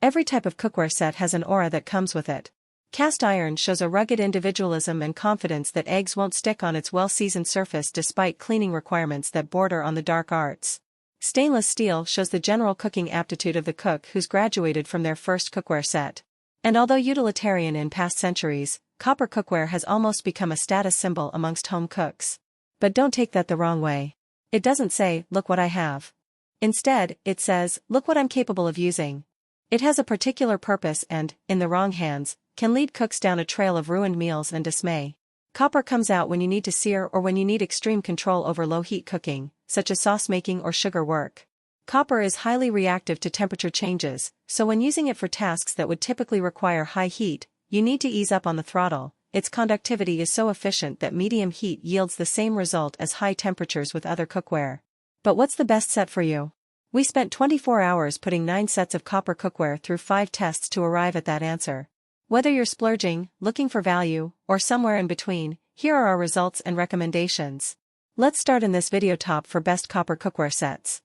Every type of cookware set has an aura that comes with it. Cast iron shows a rugged individualism and confidence that eggs won't stick on its well-seasoned surface despite cleaning requirements that border on the dark arts. Stainless steel shows the general cooking aptitude of the cook who's graduated from their first cookware set. And although utilitarian in past centuries, copper cookware has almost become a status symbol amongst home cooks. But don't take that the wrong way. It doesn't say, "Look what I have." Instead, it says, "Look what I'm capable of using." It has a particular purpose and, in the wrong hands, can lead cooks down a trail of ruined meals and dismay. Copper comes out when you need to sear or when you need extreme control over low-heat cooking, such as sauce making or sugar work. Copper is highly reactive to temperature changes, so when using it for tasks that would typically require high heat, you need to ease up on the throttle. Its conductivity is so efficient that medium heat yields the same result as high temperatures with other cookware. But what's the best set for you? We spent 24 hours putting 9 sets of copper cookware through 5 tests to arrive at that answer. Whether you're splurging, looking for value, or somewhere in between, here are our results and recommendations. Let's start in this video top for best copper cookware sets.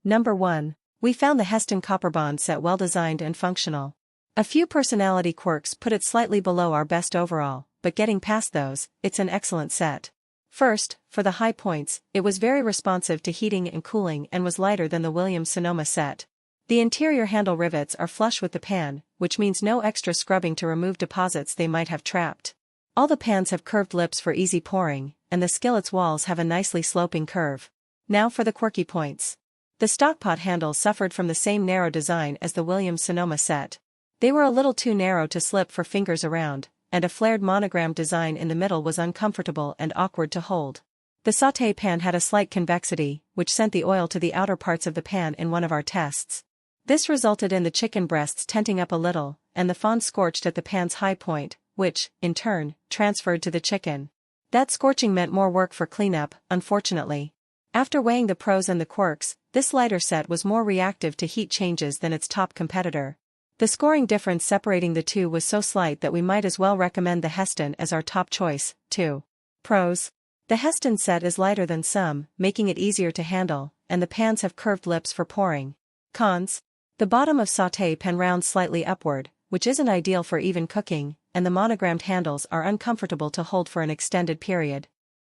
Number 1. We found the Hestan CopperBond set well designed and functional. A few personality quirks put it slightly below our best overall, but getting past those, it's an excellent set. First, for the high points, it was very responsive to heating and cooling and was lighter than the Williams-Sonoma set. The interior handle rivets are flush with the pan, which means no extra scrubbing to remove deposits they might have trapped. All the pans have curved lips for easy pouring, and the skillet's walls have a nicely sloping curve. Now for the quirky points. The stockpot handles suffered from the same narrow design as the Williams-Sonoma set. They were a little too narrow to slip for fingers around, and a flared monogram design in the middle was uncomfortable and awkward to hold. The sauté pan had a slight convexity, which sent the oil to the outer parts of the pan in one of our tests. This resulted in the chicken breasts tenting up a little, and the fond scorched at the pan's high point, which, in turn, transferred to the chicken. That scorching meant more work for cleanup, unfortunately. After weighing the pros and the quirks, this lighter set was more reactive to heat changes than its top competitor. The scoring difference separating the two was so slight that we might as well recommend the Hestan as our top choice, too. Pros. The Hestan set is lighter than some, making it easier to handle, and the pans have curved lips for pouring. Cons. The bottom of sauté pan rounds slightly upward, which isn't ideal for even cooking, and the monogrammed handles are uncomfortable to hold for an extended period.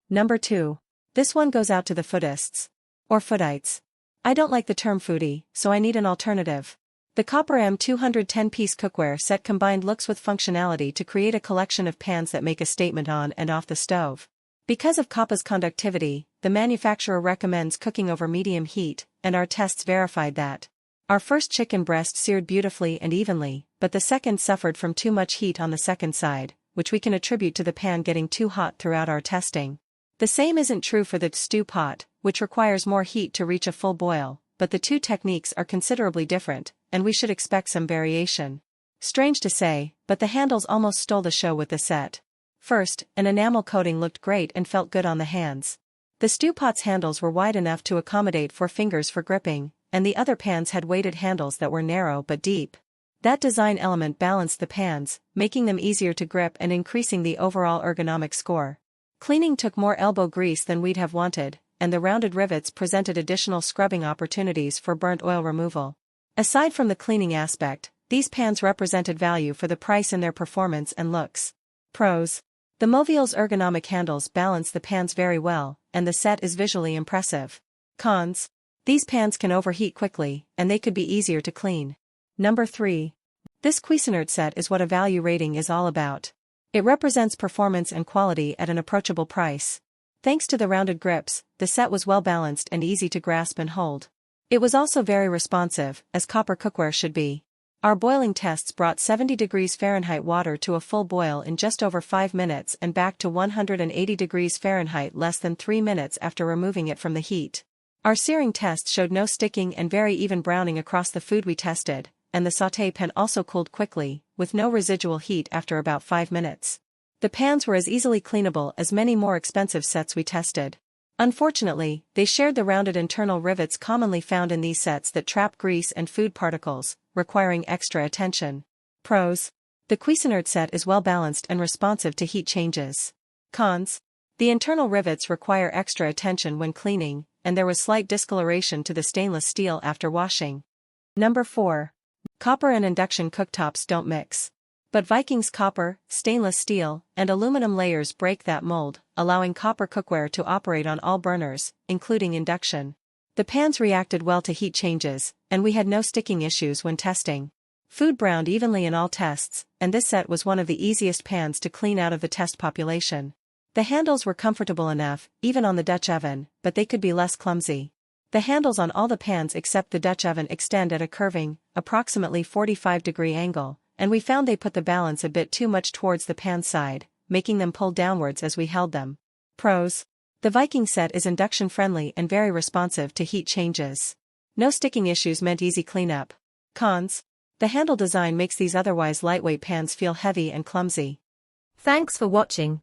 Number 2. This one goes out to the foodists. Or foodites. I don't like the term foodie, so I need an alternative. The Copper M 210-piece cookware set combined looks with functionality to create a collection of pans that make a statement on and off the stove. Because of copper's conductivity, the manufacturer recommends cooking over medium heat, and our tests verified that. Our first chicken breast seared beautifully and evenly, but the second suffered from too much heat on the second side, which we can attribute to the pan getting too hot throughout our testing. The same isn't true for the stew pot, which requires more heat to reach a full boil, but the two techniques are considerably different, and we should expect some variation. Strange to say, but the handles almost stole the show with the set. First, an enamel coating looked great and felt good on the hands. The stew pot's handles were wide enough to accommodate 4 fingers for gripping, and the other pans had weighted handles that were narrow but deep. That design element balanced the pans, making them easier to grip and increasing the overall ergonomic score. Cleaning took more elbow grease than we'd have wanted, and the rounded rivets presented additional scrubbing opportunities for burnt oil removal. Aside from the cleaning aspect, these pans represented value for the price in their performance and looks. Pros. The Mauviel's ergonomic handles balance the pans very well, and the set is visually impressive. Cons. These pans can overheat quickly, and they could be easier to clean. Number 3. This Cuisinart set is what a value rating is all about. It represents performance and quality at an approachable price. Thanks to the rounded grips, the set was well balanced and easy to grasp and hold. It was also very responsive, as copper cookware should be. Our boiling tests brought 70 degrees Fahrenheit water to a full boil in just over 5 minutes and back to 180 degrees Fahrenheit less than 3 minutes after removing it from the heat. Our searing test showed no sticking and very even browning across the food we tested, and the sauté pan also cooled quickly, with no residual heat after about 5 minutes. The pans were as easily cleanable as many more expensive sets we tested. Unfortunately, they shared the rounded internal rivets commonly found in these sets that trap grease and food particles, requiring extra attention. Pros. The Cuisinart set is well balanced and responsive to heat changes. Cons. The internal rivets require extra attention when cleaning, and there was slight discoloration to the stainless steel after washing. Number 4. Copper and induction cooktops don't mix. But Viking's copper, stainless steel, and aluminum layers break that mold, allowing copper cookware to operate on all burners, including induction. The pans reacted well to heat changes, and we had no sticking issues when testing. Food browned evenly in all tests, and this set was one of the easiest pans to clean out of the test population. The handles were comfortable enough, even on the Dutch oven, but they could be less clumsy. The handles on all the pans except the Dutch oven extend at a curving, approximately 45-degree angle, and we found they put the balance a bit too much towards the pan side, making them pull downwards as we held them. Pros. The Viking set is induction-friendly and very responsive to heat changes. No sticking issues meant easy cleanup. Cons. The handle design makes these otherwise lightweight pans feel heavy and clumsy. Thanks for watching.